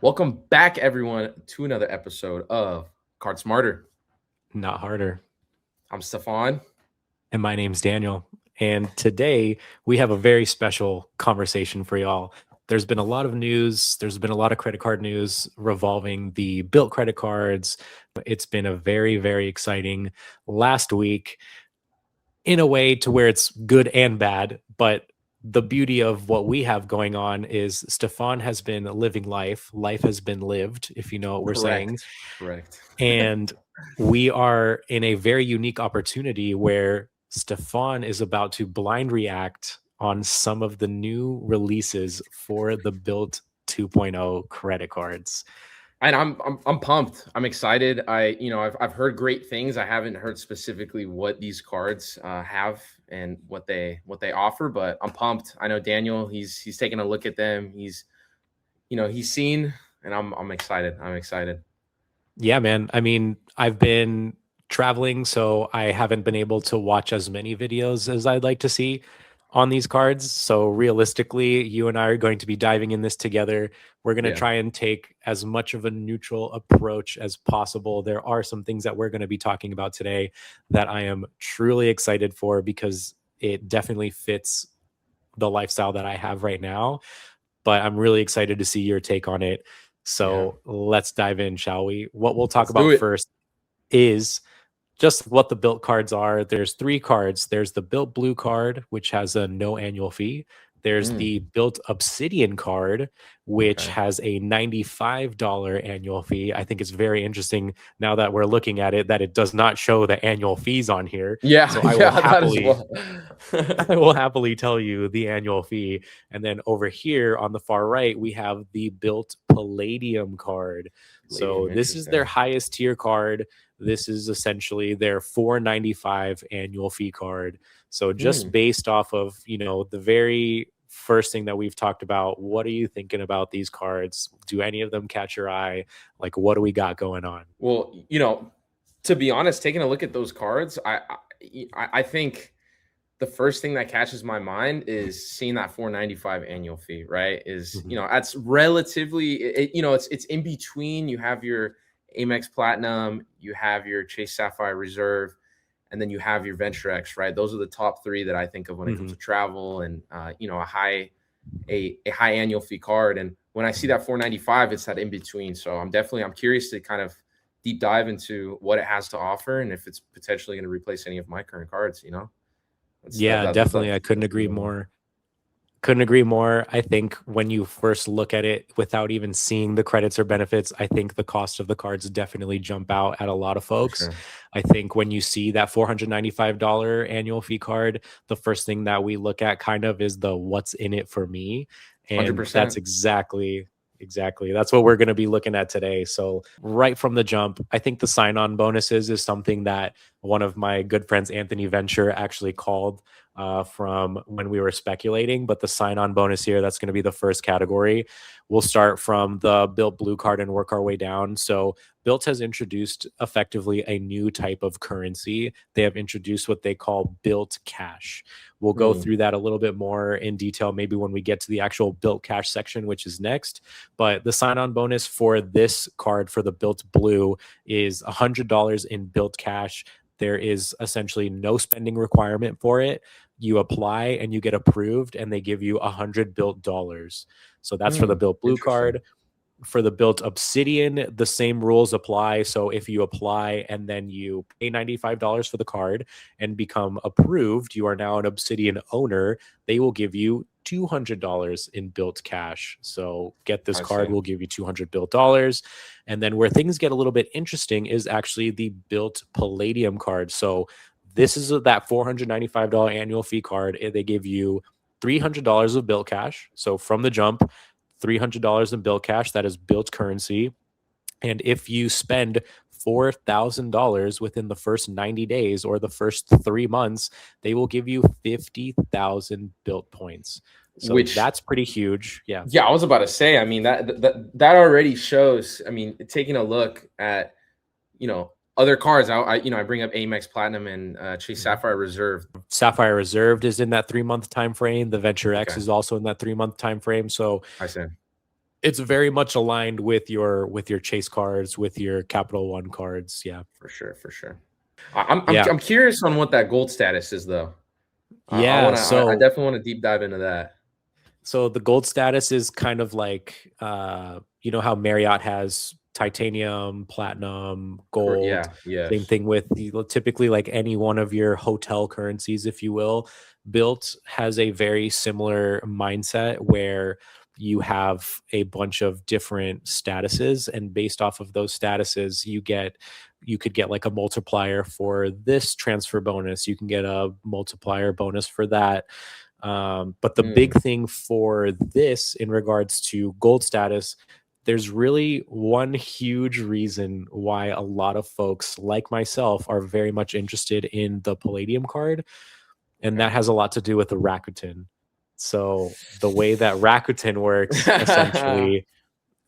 Welcome back, everyone, to another episode of Card Smarter. Not harder. I'm Stefan. And my name's Daniel. And today we have a very special conversation for y'all. There's been a lot of news. There's been a lot of credit card news revolving the BILT credit cards. It's been a very, very exciting last week in a way to where it's good and bad. But the beauty of what we have going on is Stefan has been living life. Life has been lived, if you know what we're saying. Correct. And we are in a very unique opportunity where Stefan is about to blind react on some of the new releases for the BILT 2.0 credit cards. And I'm pumped. I'm excited. I've heard great things. I haven't heard specifically what these cards have and what they offer, but I'm pumped. I know Daniel. He's taking a look at them. He's seen, and I'm excited. I'm excited. Yeah, man. I mean, I've been traveling, so I haven't been able to watch as many videos as I'd like to see on these cards. So realistically, you and I are going to be diving in this together. We're going to Yeah. try and take as much of a neutral approach as possible. There are some things that we're going to be talking about today that I am truly excited for because it definitely fits the lifestyle that I have right now. But I'm really excited to see your take on it. Yeah. So let's dive in, shall we? What we'll talk Let's do about it. first is just what the BILT cards are. There's three cards. There's the BILT Blue card, which has a no annual fee. There's Mm, the BILT Obsidian card, which okay. has a $95 annual fee. I think it's very interesting now that we're looking at it that it does not show the annual fees on here. Yeah. So I will Yeah. That as happily well. I will happily tell you the annual fee. And then over here on the far right, we have the BILT Palladium card. So Palladium. this is their Interesting. highest tier card. This is essentially their 495 annual fee card. So just Hmm. based off of, the very first thing that we've talked about, what are you thinking about these cards? Do any of them catch your eye? Like, what do we got going on? Well, to be honest, taking a look at those cards, I think the first thing that catches my mind is seeing that 495 annual fee, right? Mhm. That's relatively it's in between. You have your Amex Platinum, you have your Chase Sapphire Reserve, and then you have your Venture X, right? Those are the top three that I think of when it comes to Mhm. travel and a high annual fee card. And when I see that 495, it's that in between. So I'm curious to kind of deep dive into what it has to offer and if it's potentially going to replace any of my current cards. That's Yeah, definitely. I couldn't that's the agree main one. more. Couldn't agree more. I think when you first look at it without even seeing the credits or benefits, I think the cost of the cards definitely jump out at a lot of For folks. sure. I think when you see that $495 annual fee card, the first thing that we look at kind of is the what's in it for me. And that's 100%. exactly that's what we're going to be looking at today. So right from the jump, I think the sign-on bonuses is something that one of my good friends, Anthony Venture, actually called from when we were speculating. But the sign on bonus here, that's going to be the first category. We'll start from the BILT Blue card and work our way down. So, BILT has introduced effectively a new type of currency. They have introduced what they call BILT Cash. We'll go Hmm. through that a little bit more in detail, maybe when we get to the actual BILT Cash section, which is next. But the sign on bonus for this card for the BILT Blue is $100 in BILT Cash. There is essentially no spending requirement for it. You apply and you get approved, and they give you 100 BILT dollars. So that's for the Hmm. BILT Blue Interesting. card. For the BILT Obsidian, the same rules apply. So if you apply and then you pay $95 for the card and become approved, you are now an Obsidian owner. They will give you $200 in BILT cash. So get this I card, see. we'll give you 200 BILT dollars. And then where things get a little bit interesting is actually the BILT Palladium card. So this is that $495 annual fee card. They give you $300 of BILT cash. So from the jump, $300 in BILT cash. That is BILT currency. And if you spend $4,000 within the first 90 days or the first 3 months, they will give you 50,000 BILT points. So Which, that's pretty huge. Yeah. yeah, I was about to say. I mean, that already shows. I mean, taking a look at other cards. I bring up Amex Platinum and Chase Mhm. Sapphire Reserve. Sapphire Reserved is in that 3 month time frame. The Venture X Okay, is also in that 3 month time frame. So I see. It's very much aligned with your Chase cards, with your Capital One cards. Yeah. For sure, for sure. Yeah. I'm curious on what that gold status is though. Yeah. I So definitely want to deep dive into that. So the gold status is kind of like, you know how Marriott has titanium, platinum, gold. Yeah, Same yes. thing with typically like any one of your hotel currencies, if you will. Built has a very similar mindset where you have a bunch of different statuses, and based off of those statuses, you could get like a multiplier for this transfer bonus. You can get a multiplier bonus for that. But the big Mm, thing for this in regards to gold status, there's really one huge reason why a lot of folks like myself are very much interested in the Palladium card, and that okay. has a lot to do with the Rakuten. So the way that Rakuten works, essentially,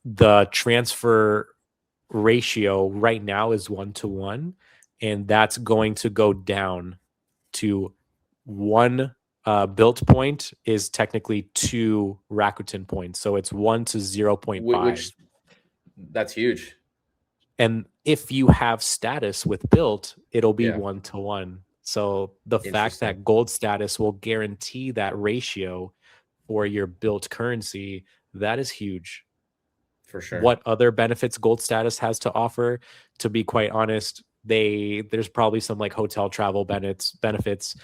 the transfer ratio right now is 1 to 1, and that's going to go down to one. Built point is technically 2 Rakuten points, so it's 1 to 0.5. Which that's huge. And if you have status with built, it'll be Yeah, 1 to 1. So the fact interesting. that gold status will guarantee that ratio for your built currency, that is huge. For sure. What other benefits gold status has to offer? To be quite honest, there's probably some like hotel travel benefits,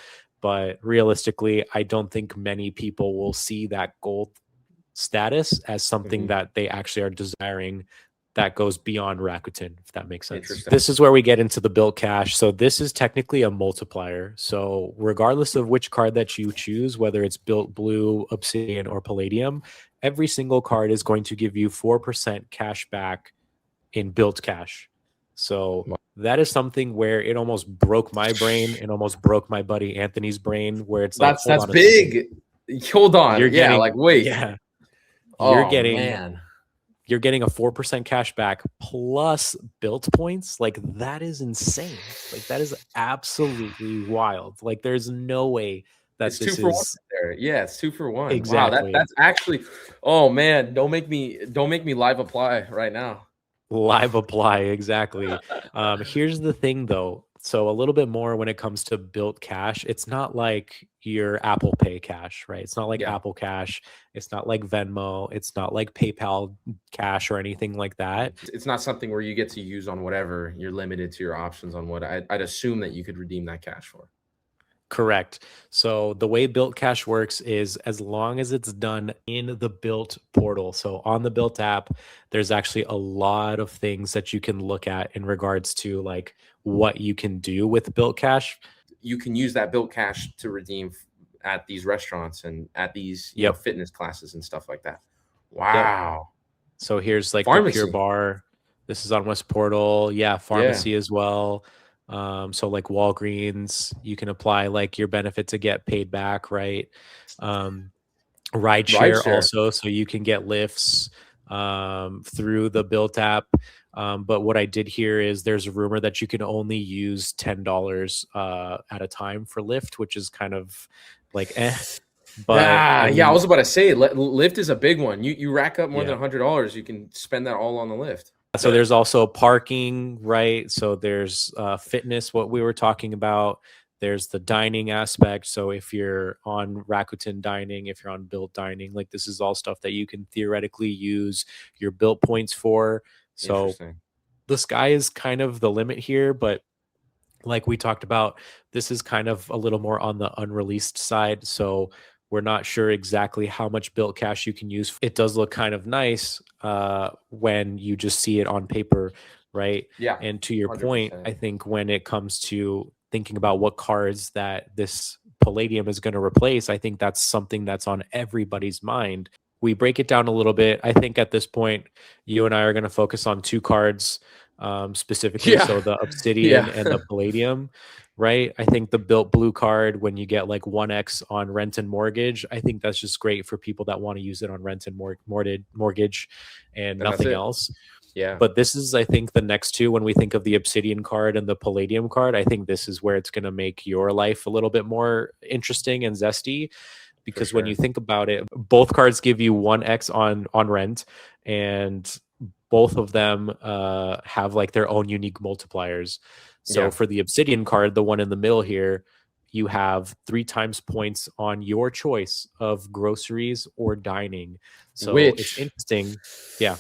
but realistically, I don't think many people will see that gold status as something Hmm. that they actually are desiring that goes beyond Rakuten, if that makes sense. Interesting. This is where we get into the built cash. So this is technically a multiplier. So regardless of which card that you choose, whether it's built blue, Obsidian, or Palladium, every single card is going to give you 4% cash back in built cash. So Wow. that is something where it almost broke my brain. It almost broke my buddy Anthony's brain, where it's like, hold That's on a second. big. Hold on. You're Yeah, getting, like wait. yeah, you're Oh getting man. you're getting a 4% cash back plus built points. Like that is insane. Like that is absolutely wild. Like there's no way that It's two this for one is there. Yeah, it's 2 for 1. Wow, exactly that's actually, oh man, don't make me live apply right now. live apply. Exactly. Here's the thing though. So a little bit more when it comes to built cash, it's not like your Apple Pay cash, right? It's not like Yeah. Apple Cash. It's not like Venmo. It's not like PayPal Cash or anything like that. It's not something where you get to use on whatever. You're limited to your options on what I'd assume that you could redeem that cash for. Correct. So the way Built Cash works is as long as it's done in the Built portal. So on the Built app, there's actually a lot of things that you can look at in regards to like what you can do with Built Cash. You can use that built cash to redeem at these restaurants and at these, Yep. fitness classes and stuff like that. Yep. Wow. So here's like the Pure Pharmacy. Bar. This is on West Portal. Yeah, Yeah. pharmacy as well. So like Walgreens, you can apply like your benefit to get paid back, right? Um, Rideshare Rideshare. also, so you can get lifts through the Built app. But what I did hear is there's a rumor that you can only use $10 at a time for Lyft, which is kind of like But I Yeah, I mean, was about to say Lyft is a big one. You rack up more than yeah. $100, you can spend that all on the Lyft. So Good. there's also parking, right? So there's fitness, what we were talking about. There's the dining aspect. So if you're on Rakuten dining, if you're on Built dining, like this is all stuff that you can theoretically use your Built points for. So Interesting. the sky is kind of the limit here, but like we talked about, this is kind of a little more on the unreleased side. So we're not sure exactly how much built cash you can use. It does look kind of nice when you just see it on paper, right? Yeah, And to your point, 100%. I think when it comes to thinking about what cards that this Palladium is going to replace, I think that's something that's on everybody's mind. We break it down a little bit. I think at this point, you and I are going to focus on two cards specifically. Yeah. So the Obsidian Yeah. and the Palladium, right? I think the built blue card, when you get like 1x on rent and mortgage, I think that's just great for people that want to use it on rent and mortgage and And that's nothing it. else. Yeah. But this is, I think, the next two. When we think of the Obsidian card and the Palladium card, I think this is where it's going to make your life a little bit more interesting and zesty for because when you sure. think about it, both cards give you 1x on rent, and both of them have like their own unique multipliers. So Yeah. for the Obsidian card, the one in the middle here, you have 3 times points on your choice of groceries or dining. So it's Which interesting. Yeah.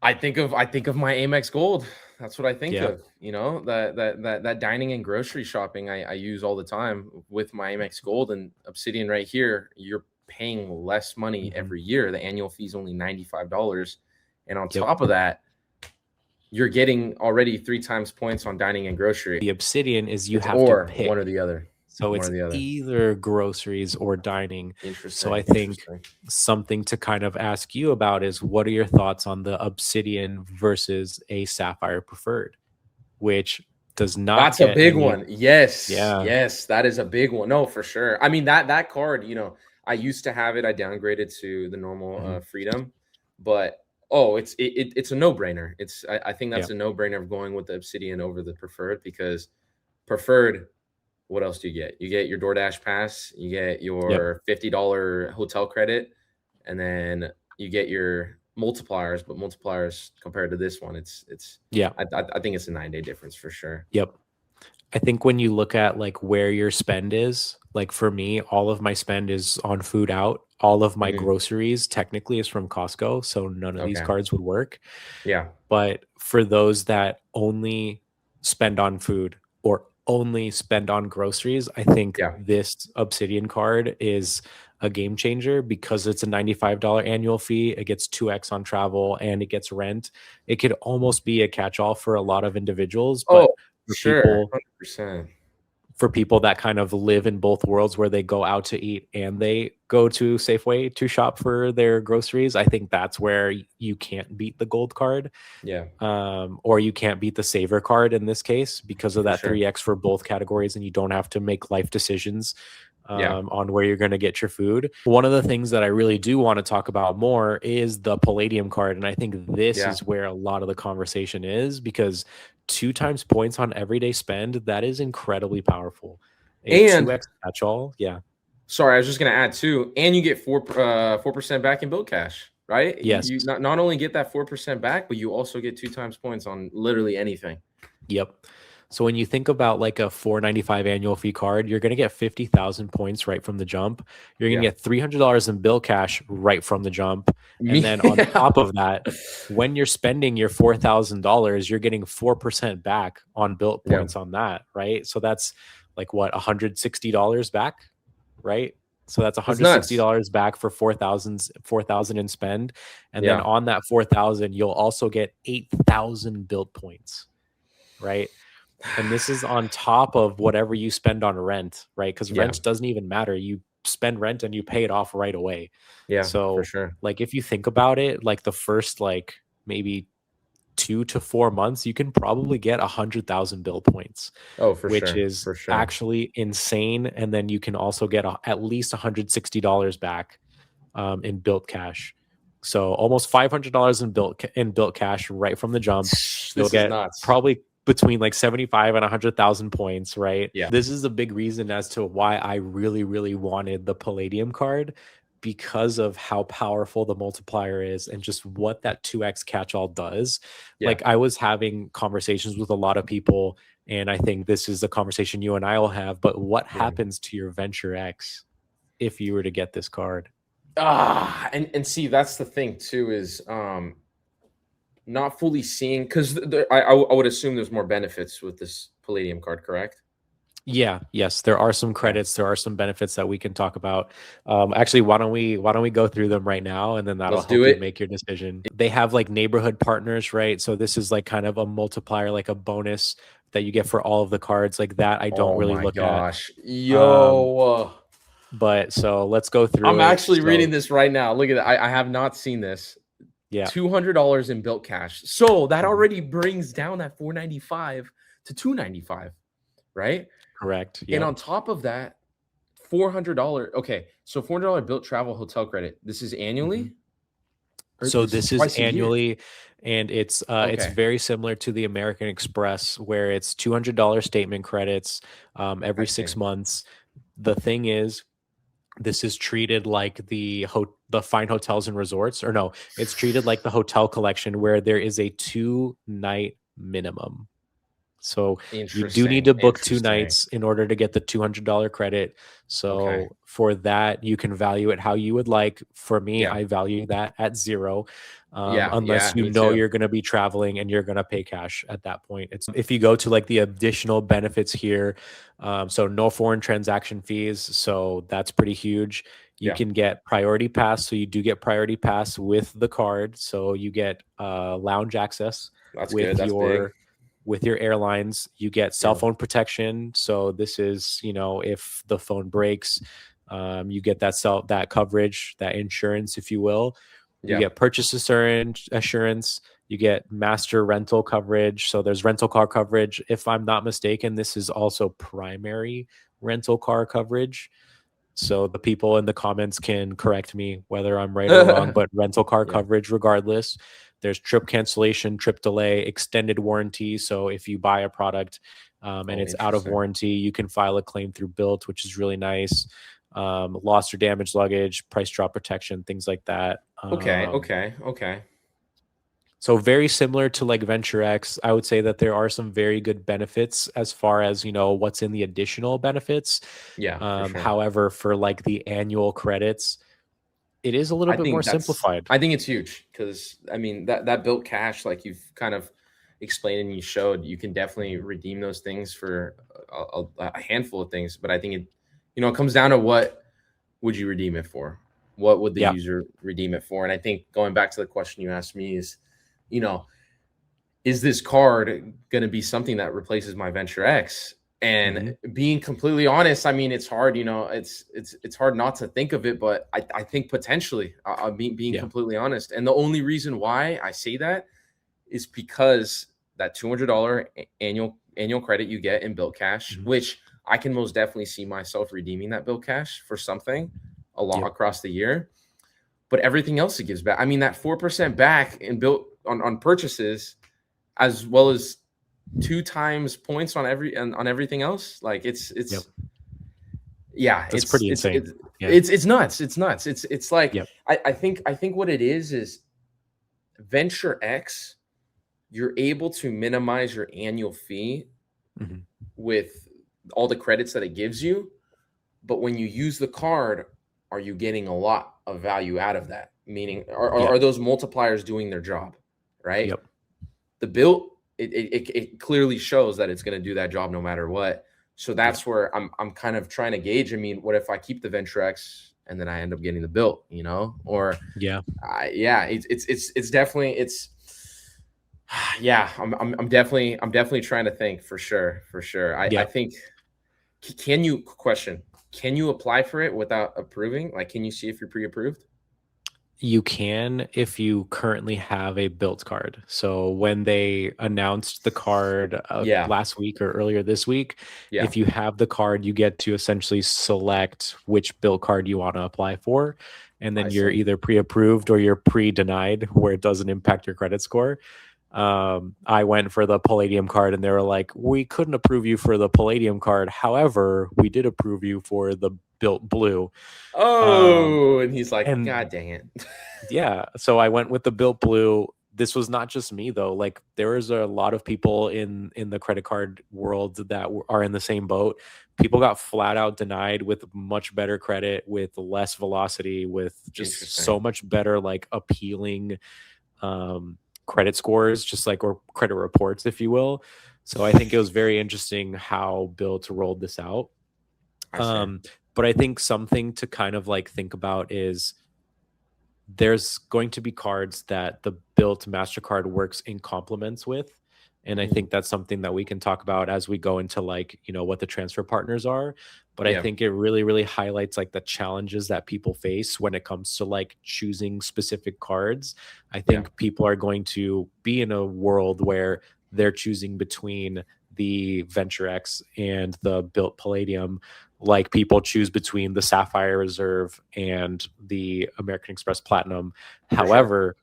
I think of my Amex Gold. That's what I think Yeah. of. That dining and grocery shopping I use all the time with my Amex Gold and Obsidian right here. You're paying less money Hmm. every year. The annual fee is only $95. And on Yep. top of that, you're getting already 3 times points on dining and grocery. The Obsidian is you It's have to or one or pick. the other. So One it's or the other. either groceries or dining. So I Interesting. think Interesting. something to kind of ask you about is, what are your thoughts on the Obsidian versus a Sapphire Preferred, which does not That's a get big any. one. Yes. Yeah. Yes, that is a big one. No, for sure. I mean that card, I used to have it. I downgraded to the normal Mhm. Freedom, but oh, it's a no-brainer. I think Yeah. that's a no-brainer of going with the Obsidian over the Preferred because Preferred, what else do you get? You get your DoorDash pass, you get Yep. your $50 hotel credit, and then you get your multipliers, but multipliers compared to this one, it's Yeah. I think it's a 9-day difference for sure. Yep. I think when you look at like where your spend is, like for me, all of my spend is on food out. All of my Mhm. groceries technically is from Costco, so none of these Okay. cards would work. Yeah. But for those that only spend on food or only spend on groceries, I think Yeah. this Obsidian card is a game changer because it's a $95 annual fee. It gets 2x on travel and it gets rent. It could almost be a catch all for a lot of individuals, but Oh, for sure. people 100%. that kind of live in both worlds where they go out to eat and they go to Safeway to shop for their groceries, I think that's where you can't beat the gold card, Yeah, or you can't beat the saver card in this case because of for that sure. 3x for both categories, and you don't have to make life decisions Yeah. on where you're going to get your food. One of the things that I really do want to talk about more is the Palladium card. And I think this Yeah. is where a lot of the conversation is, because 2 times points on everyday spend, that is incredibly powerful. A And 2x catch all. Yeah. sorry, I was just gonna add too, and you get 4% back in bill cash, right? You Yes. not only get that 4% back, but you also get 2 times points on literally anything. Yep. So when you think about like a 495 annual fee card, you're going to get 50,000 points right from the jump. You're going to Yeah. get $300 in bill cash right from the jump. And Me then on yeah. top of that, when you're spending your $4,000, you're getting 4% back on built Yeah. points on that, right? So that's like what, $160 back, right? So that's That's nuts. $160 back for 4,000 in spend. And then Yeah. on that 4,000, you'll also get 8,000 built points, right? And this is on top of whatever you spend on rent, right? Because Yeah. rent doesn't even matter. You spend rent and you pay it off right away. Yeah, for So, sure. like, if you think about it, like the first, like, maybe 2 to 4 months, you can probably get 100,000 bill points, Oh, for which sure. is For sure. actually insane. And then you can also get at least $160 back in built cash. So almost $500 in built cash right from the jump. You'll This is get nuts. probably between like 75 and 100,000 points, right? Yeah. This is a big reason as to why I really, really wanted the Palladium card, because of how powerful the multiplier is and just what that 2x catch all does. Yeah. Like, I was having conversations with a lot of people, and I think this is the conversation you and I will have. But what Yeah. happens to your Venture X if you were to get this card? And see, that's the thing too is not fully seeing because I would assume there's more benefits with this Palladium card, correct? Yeah, yes, there are some Okay, credits, there are some benefits that we can talk about. Actually, why don't we go through them right now, and then that'll let's do help you it. make your decision. They have like neighborhood partners, right? So this is like kind of a multiplier, like a bonus that you get for all of the cards. Like that, I don't Oh really my look at. gosh. Um, Yo. but so let's go through I'm it. actually reading So this right now. Look at that. I have not seen this. yeah, $200 in built cash. So that mhm, already brings down that 495 to 295, right? correct. And Yep. on top of that, $400. Okay, so $400 built travel hotel credit. This is Mhm. annually or So this is this is twice a year. annually, and it's Okay, very similar to the American Express, where it's $200 statement credits I every see. 6 months. The thing is, This is treated like the fine hotels and resorts, or no, it's treated like the hotel collection where there is a 2-night minimum. So you do need Interesting. to book 2 Interesting. nights in order to get the $200 credit. Okay. So for that, you can value it how you would like. For me, Yeah. I value that at 0, Yeah. unless Yeah. you Me know too. you're going to be traveling and you're going to pay cash at that point. It's if you go to like the additional benefits here, so no foreign transaction fees. So that's pretty huge. You Yeah. can get priority pass. So you do get priority pass with the card. So you get lounge access That's good. with That's big. your airlines. You get cell Yeah. phone protection. So this is, if the phone breaks, you get that coverage, that insurance, if you will. You Yeah. get purchase assurance. You get master rental coverage. So there's rental car coverage. If I'm not mistaken, this is also primary rental car coverage. So the people in the comments can correct me whether I'm right or wrong, but rental car Yeah. coverage regardless. There's trip cancellation, trip delay, extended warranty. So if you buy a product and Oh, it's out of interesting. warranty, you can file a claim through BILT, which is really nice. Lost or damaged luggage, price drop protection, things like that. Okay. Okay. Okay. So very similar to like Venture X, I would say that there are some very good benefits as far as, what's in the additional benefits. Yeah, for sure. However, for like the annual credits, it is a little bit more simplified. I think it's huge because I mean that built cash, like you've kind of explained and you showed, you can definitely redeem those things for a handful of things. But I think it comes down to what would you redeem it for? What would the Yeah. user redeem it for? And I think going back to the question you asked me is, you know, is this card going to be something that replaces my Venture X? And Hmm. being completely honest, I mean, it's hard, it's hard not to think of it, but I think potentially, being Yeah. completely honest. And the only reason why I say that is because that $200 annual credit you get in Bill Cash, Hmm. which I can most definitely see myself redeeming that Bill Cash for something a lot Yep. across the year. But everything else it gives back. I mean, that 4% back in built on purchases, as well as 2 times points on everything else. Like Yep. yeah, That's pretty insane. Yeah. it's nuts. It's nuts. It's like Yep. I think what it is Venture X, you're able to minimize your annual fee Hmm. with all the credits that it gives you. But when you use the card, are you getting a lot of value out of that? Meaning, Yeah. are those multipliers doing their job? Right? Yep. The built, it clearly shows that it's going to do that job no matter what. So Yep. that's where I'm kind of trying to gauge. I mean, what if I keep the Venture X and then I end up getting the built, or Yeah. yeah, it's definitely yeah, I'm definitely trying to think for sure, for sure. I Yeah. think, can you question, can you apply for it without approving? Like, can you see if you're pre-approved? You can if you currently have a built card. So when they announced the card Yeah, last week or earlier this week, yeah, if you have the card, you get to essentially select which built card you want to apply for. And I then you're see. either pre approved or you're pre denied, where it doesn't impact your credit score. I went for the Palladium card and they were like, we couldn't approve you for the Palladium card. However, we did approve you for the built blue. Um, Oh, and he's like, and God dang it. yeah, so I went with the built blue. This was not just me though. Like there is a lot of people in the credit card world that are in the same boat. People got flat out denied with much better credit, with less velocity, with just Interesting. so much better like appealing um credit scores, just like, or credit reports, if you will. So I think it was very interesting how Built rolled this out. I see. Um, but I think something to kind of like think about is there's going to be cards that the built MasterCard works in complements with. And I Mhm. think that's something that we can talk about as we go into like, what the transfer partners are. But I Yeah, think it really, really highlights like the challenges that people face when it comes to like choosing specific cards. I yeah, think people are going to be in a world where they're choosing between the Venture X and the built Palladium, like people choose between the Sapphire Reserve and the American Express Platinum. for sure. However,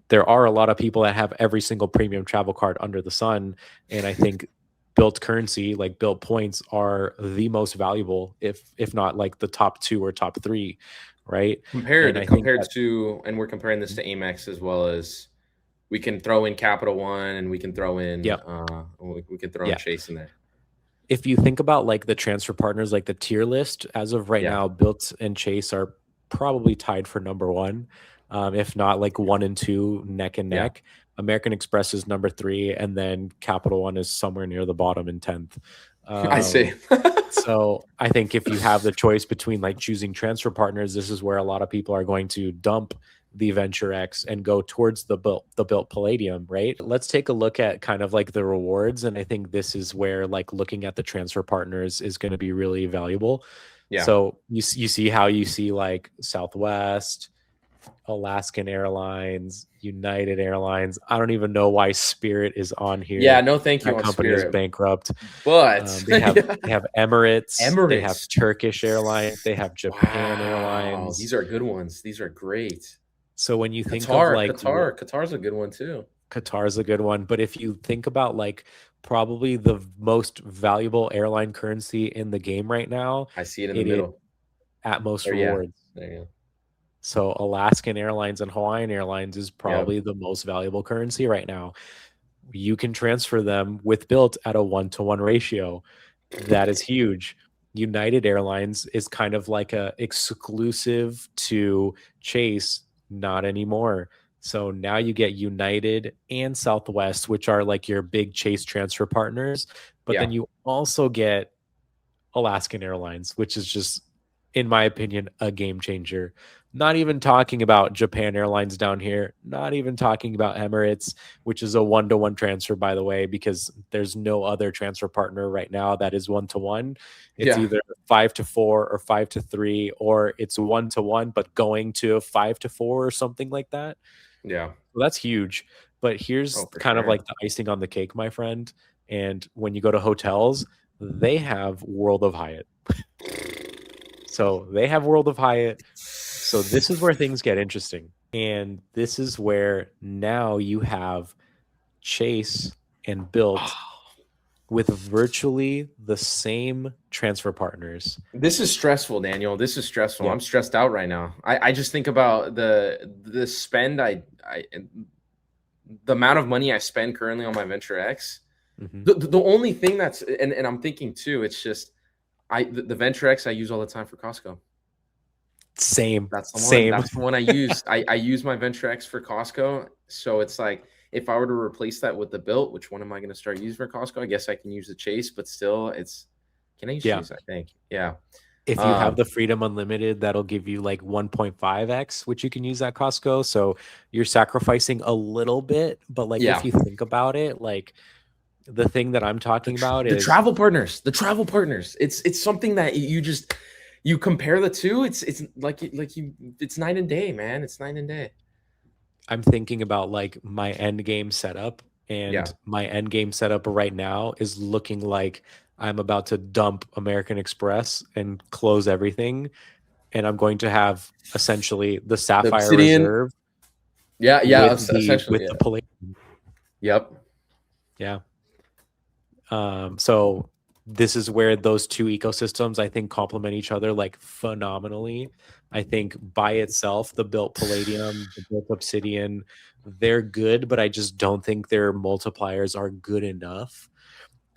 there are a lot of people that have every single premium travel card under the sun. And I think BILT currency, like BILT points, are the most valuable, if not like the top 2 or top 3, right? And I think Compared that to, and we're comparing this to Amex as well as we can throw in Capital One and we can throw in yeah, we can throw in yeah. Chase in there. If you think about like the transfer partners, like the tier list, as of right Yeah. now, BILT and Chase are probably tied for number 1, if not like 1 and 2 neck and Yeah. neck. American Express is number 3, and then Capital One is somewhere near the bottom in 10th. I see. So I think if you have the choice between like choosing transfer partners, this is where a lot of people are going to dump the Venture X and go towards the BILT Palladium, right? Let's take a look at kind of like the rewards. And I think this is where like looking at the transfer partners is going to be really valuable. Yeah. So you see how you see like Southwest, Alaskan Airlines, United Airlines. I don't even know why Spirit is on Yeah, here. no thank you That on company is Spirit. bankrupt. But They have yeah. they have Emirates, they have Emirates. Turkish Airlines, they have Japan Wow, Airlines. these are good ones. These are great. So when you think of like Qatar's a good one too. Qatar is a good one, but if you think about like probably the most valuable airline currency in the game right now, I see it in the it is middle. Atmos Or yeah, Rewards. there you go. So Alaskan Airlines and Hawaiian Airlines is Yep. probably the most valuable currency right now. You can transfer them with BILT at a 1-to-1 ratio. That is huge. United Airlines is kind of like a exclusive to Chase, not anymore. So now you get United and Southwest, which are like your big Chase transfer partners, but Yeah. then you also get Alaskan Airlines, which is just, in my opinion, a game changer. Not even talking about Japan Airlines down here, not even talking about Emirates, which is a 1-to-1 transfer, by the way, because there's no other transfer partner right now that is 1-to-1. It's Yeah. either 5-to-4 or 5-to-3, or it's 1-to-1, but going to 5-to-4 or something like that. Yeah. Well, that's huge. But here's Oh, for kind of sure. like the icing on the cake, my friend. And when you go to hotels, they have World of Hyatt. So they have World of Hyatt. So this is where things get interesting. And this is where now you have Chase and BILT with virtually the same transfer partners. This is stressful, Daniel. This is stressful. Yeah. I'm stressed out right now. I just think about the spend I the amount of money I spend currently on my Venture X. Mm-hmm. The only thing that's and I'm thinking too, it's just the Venture X I use all the time for Costco. Same. That's the one. Same. That's the one I use. I use my Venture X for Costco. So it's like if I were to replace that with the BILT, which one am I going to start using for Costco? I guess I can use the Chase, but still, it's can I use Yeah. Chase? I think. Yeah. If you have the Freedom Unlimited, that'll give you like 1.5x, which you can use at Costco. So you're sacrificing a little bit, but like yeah. if you think about it, like the thing that I'm talking about The is travel partners. The travel partners. It's something that you just you compare the two. It's it's night and day, man. It's night and day. I'm thinking about like my end game setup, Yeah. and my end game setup right now is looking like I'm about to dump American Express and close everything, and I'm going to have essentially the The Sapphire Obsidian. Reserve Yeah. Yeah. Essentially. with Yeah. the Palladium. Yep. Yeah. So this is where those two ecosystems I think complement each other like phenomenally. I think by itself, the BILT Palladium, the BILT Obsidian, they're good, but I just don't think their multipliers are good enough.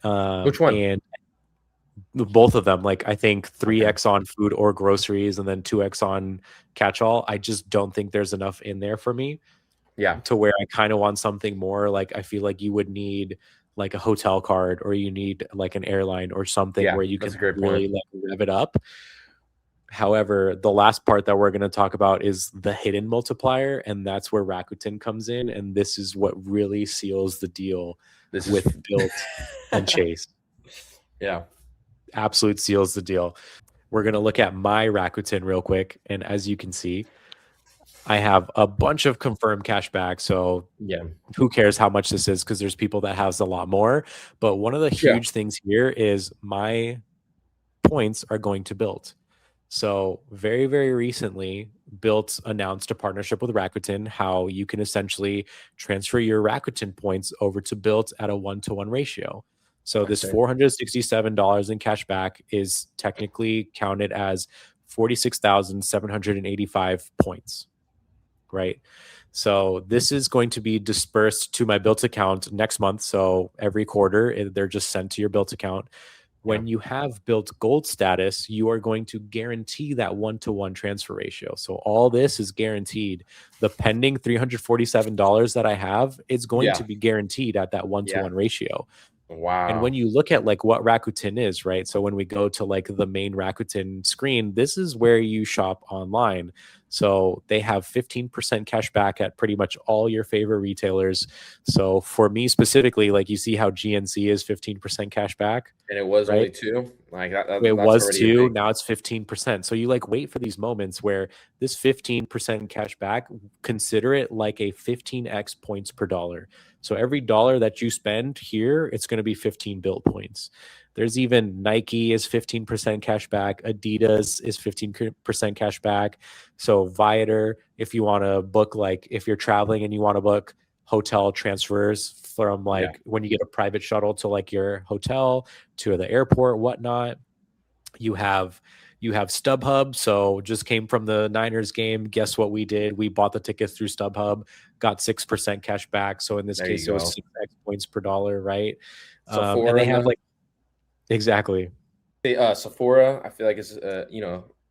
Which one? And both of them, like I think Okay. 3x on food or groceries and then 2x on catch-all, I just don't think there's enough in there for me Yeah. to where I kind of want something more. Like I feel like you would need like a hotel card, or you need like an airline or something Yeah. where you That's can a great really point. like rev it up. However, the last part that we're going to talk about is the hidden multiplier, and that's where Rakuten comes in, and this is what really seals the deal This with is BILT and Chase. Yeah. Absolute seals the deal. We're going to look at my Rakuten real quick, and as you can see, I have a bunch of confirmed cash back. So Yeah. who cares how much this is, because there's people that has a lot more. But one of the Yeah. huge things here is my points are going to BILT. So very, very recently, BILT announced a partnership with Rakuten, how you can essentially transfer your Rakuten points over to BILT at a 1-to-1 ratio. So I this see. $467 in cash back is technically counted as 46,785 points, right? So this is going to be dispersed to my built account next month. So every quarter, they're just sent to your built account. Yeah. When you have built gold status, you are going to guarantee that 1-to-1 transfer ratio. So all this is guaranteed. The pending $347 that I have is going Yeah. to be guaranteed at that Yeah. 1-to-1 ratio. And when Wow. you look at like what Rakuten is, right? So when we go to like the main Rakuten screen, this is where you shop online. So they have 15% cash back at pretty much all your favorite retailers. So for me specifically, like you see how GNC is 15% cash back, And it was right? only 2? Like, It that's was already a 2, big. now it's 15%. So you like wait for these moments where this 15% cash back, consider it like a 15x points per dollar. So every dollar that you spend here, it's going to be 15 built points. There's even Nike is 15% cash back, Adidas is 15% cash back. So Viator, if you want to book, like if you're traveling and you want to book hotel transfers from Yeah. like when you get a private shuttle to like your hotel to the airport, whatnot, you have StubHub. So just came from the Niners game. Guess what we did? We bought the tickets through StubHub, got 6% cash back. So in this There you case, it was go. 6x points per dollar, right? And Sephora they in have the like exactly Sephora, I feel like it's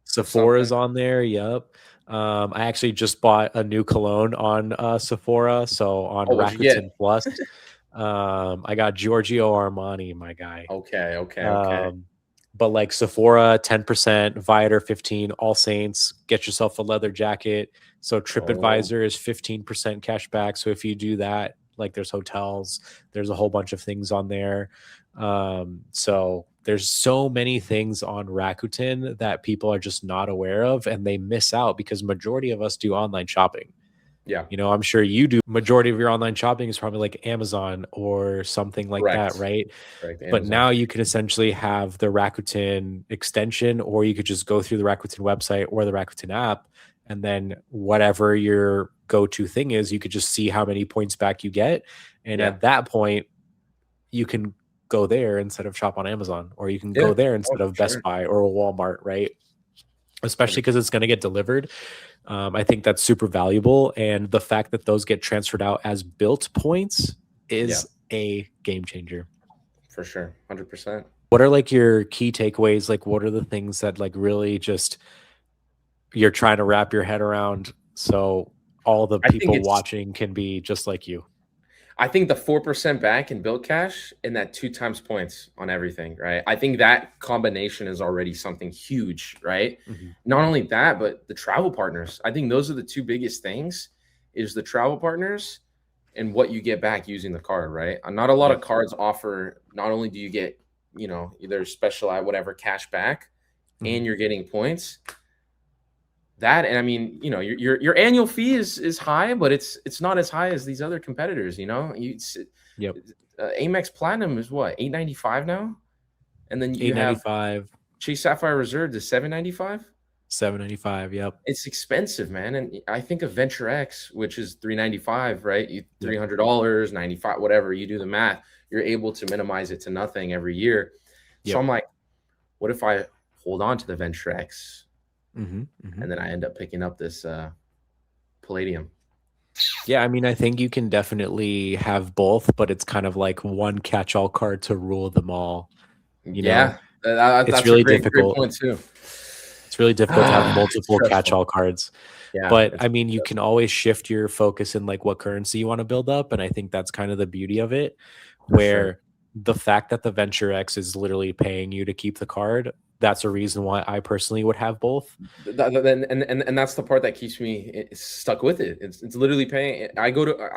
Sephora's something. on there. Yep. I actually just bought a new cologne on Sephora. So on Oh, what'd you get? Rakuten Plus, I got Giorgio Armani, my guy. Okay, okay, okay. Um, but like Sephora, 10%, Viator 15, All Saints, get yourself a leather jacket. So Oh, TripAdvisor is 15% cash back. So if you do that, like there's hotels, there's a whole bunch of things on there. So there's so many things on Rakuten that people are just not aware of and they miss out because majority of us do online shopping. yeah, You know, I'm sure you do. Majority of your online shopping is probably like Amazon or something like that, correct. right? Correct. But Amazon. now you can essentially have the Rakuten extension, or you could just go through the Rakuten website or the Rakuten app, and then whatever your go-to thing is, you could just see how many points back you get. And Yeah. at that point, you can go there instead of shop on Amazon, or you can Yeah. go there Oh, instead for of Best sure. Buy or a Walmart, right? Especially because 100%. it's going to get delivered. I think that's super valuable. And the fact that those get transferred out as built points Yeah, is a game changer. for sure. 100%. What are like your key takeaways? Like, what are the things that like really just you're trying to wrap your head around so all the I think people it's watching can be just like you? I think the 4% back in built cash and that 2 times points on everything, right? I think that combination is already something huge, right? Mhm. Not only that, but the travel partners. I think those are the 2 biggest things is the travel partners and what you get back using the card, right? Not a lot of Yep. cards offer not only do you get, either special whatever cash back Mhm. and you're getting points. That and I mean, your annual fee is high, but it's not as high as these other competitors. Yep. Amex Platinum is what 895 now, and then you have 895, Chase Sapphire Reserve to 795. 795. Yep. It's expensive, man. And I think of Venture X, which is 395, right? You Yep. $300, 95, whatever. You do the math, you're able to minimize it to nothing every year. So Yep. I'm like, what if I hold on to the Venture X Mhm. Mhm. and then I end up picking up this Palladium? Yeah, I mean, I think you can definitely have both, but it's kind of like one catch-all card to rule them all. You know, Yeah, it's that's a really great difficult. point too. It's really difficult to have It's multiple stressful. catch-all cards. Yeah, But it's I mean, you can stressful. always shift your focus in like what currency you want to build up. And I think that's kind of the beauty of it, For sure. where the fact that the Venture X is literally paying you to keep the card, that's a reason why I personally would have both. And that's the part that keeps me stuck with it. It's literally paying. I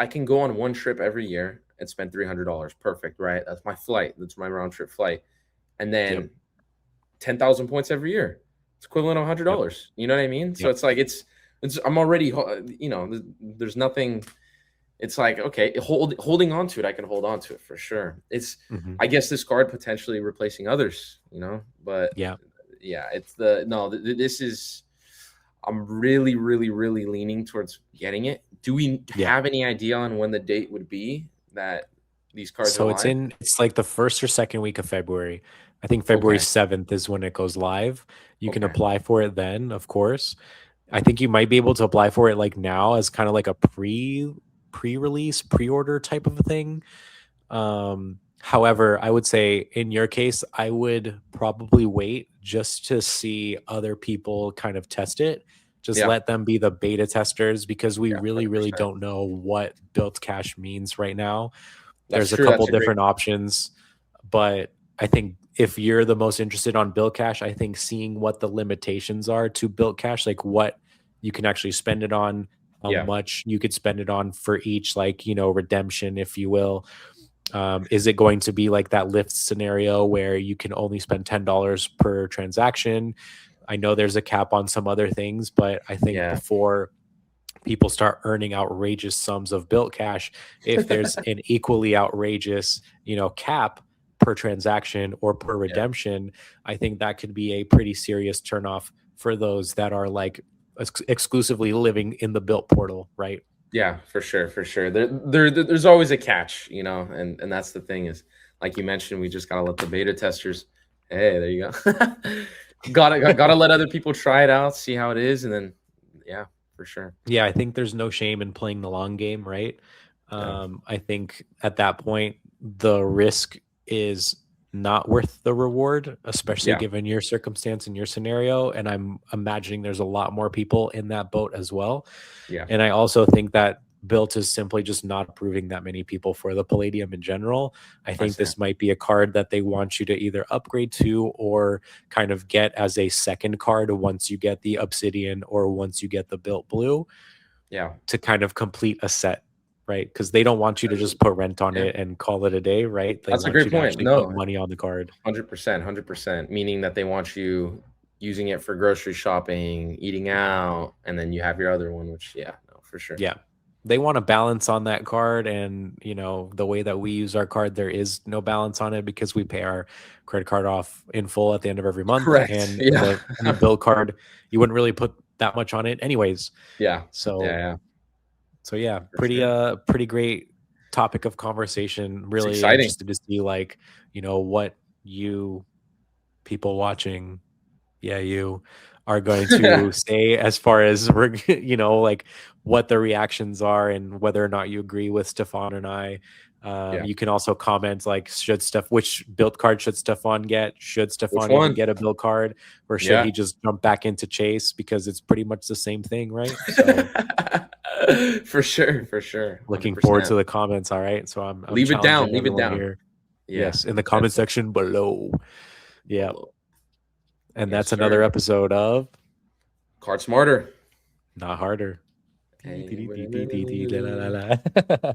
can go on one trip every year and spend $300. Perfect, right? That's my flight. That's my round trip flight, and Yep. then 10,000 points every year. It's equivalent to Yep. $100. You know what I mean? So Yep. it's like it's I'm already there's nothing. It's like, okay, holding on to it, I can hold on to it for sure. Hmm. I guess this card potentially replacing others, but Yeah. yeah, it's the no. This is. I'm really, really, really leaning towards getting it. Do we Yeah. have any idea on when the date would be that these cards are So live? it's like the first or second week of February. I think February Okay. 7th is when it goes live. You can Okay. apply for it then, of course. I think you might be able to apply for it like now as kind of like a pre-release, pre-order type of a thing. However, I would say in your case, I would probably wait just to see other people kind of test it. Just Yeah. let them be the beta testers because we Yeah. really, really 100%. don't know what built cache means right now. That's There's a true. couple That's a great different options, but I think if you're the most interested on build cash, I think seeing what the limitations are to build cash, like what you can actually spend it on, how Yeah. much you could spend it on for each, like, redemption, if you will. Is it going to be like that Lyft scenario where you can only spend $10 per transaction? I know there's a cap on some other things, but I think Yeah. before people start earning outrageous sums of built cash, if there's an equally outrageous cap per transaction or per Yeah. redemption, I think that could be a pretty serious turnoff for those that are like exclusively living in the built portal, right? Yeah, for sure, for sure. There's always a catch, and that's the thing is, like you mentioned, we just gotta let the beta testers. Hey, there you go. Gotta let other people try it out, see how it is, and then, yeah, for sure. Yeah, I think there's no shame in playing the long game, right? Yeah, I think at that point, the risk is not worth the reward, especially yeah, given your circumstance and your scenario. And I'm imagining there's a lot more people in that boat as well. yeah. And I also think that Built is simply just not approving that many people for the Palladium in general. I I think see. this might be a card that they want you to either upgrade to or kind of get as a second card once you get the Obsidian or once you get the Built Blue Yeah, to kind of complete a set, right? Because they don't want you to and just put rent on yeah, it and call it a day, right? They that's a want great you to point. actually put No, money on the card. 100%, 100%. Meaning that they want you using it for grocery shopping, eating out, and then you have your other one, which, yeah, no, for sure. Yeah. They want a balance on that card. And, the way that we use our card, there is no balance on it because we pay our credit card off in full at the end of every month. Correct. And Yeah, in the bill card, you wouldn't really put that much on it anyways. yeah, yeah, So, yeah, so yeah, for sure. pretty great topic of conversation. It's Really exciting. interested to see like, what you people watching, yeah, you are going to say as far as like what the reactions are and whether or not you agree with Stefan and I. Yeah. You can also comment like, which build card should Stefan get? Should Which Stefan even one? get a build card, or should Yeah. he just jump back into Chase because it's pretty much the same thing, right? So For sure, for sure. looking forward 100%. to the comments. All right, so I'm Leave it down, challenging leave it everyone down. here. Yeah, Yes, in the comment definitely section below. Yeah, below. and Yes, that's another sir. episode of Card smarter. Not Harder. Hey, La, la, la.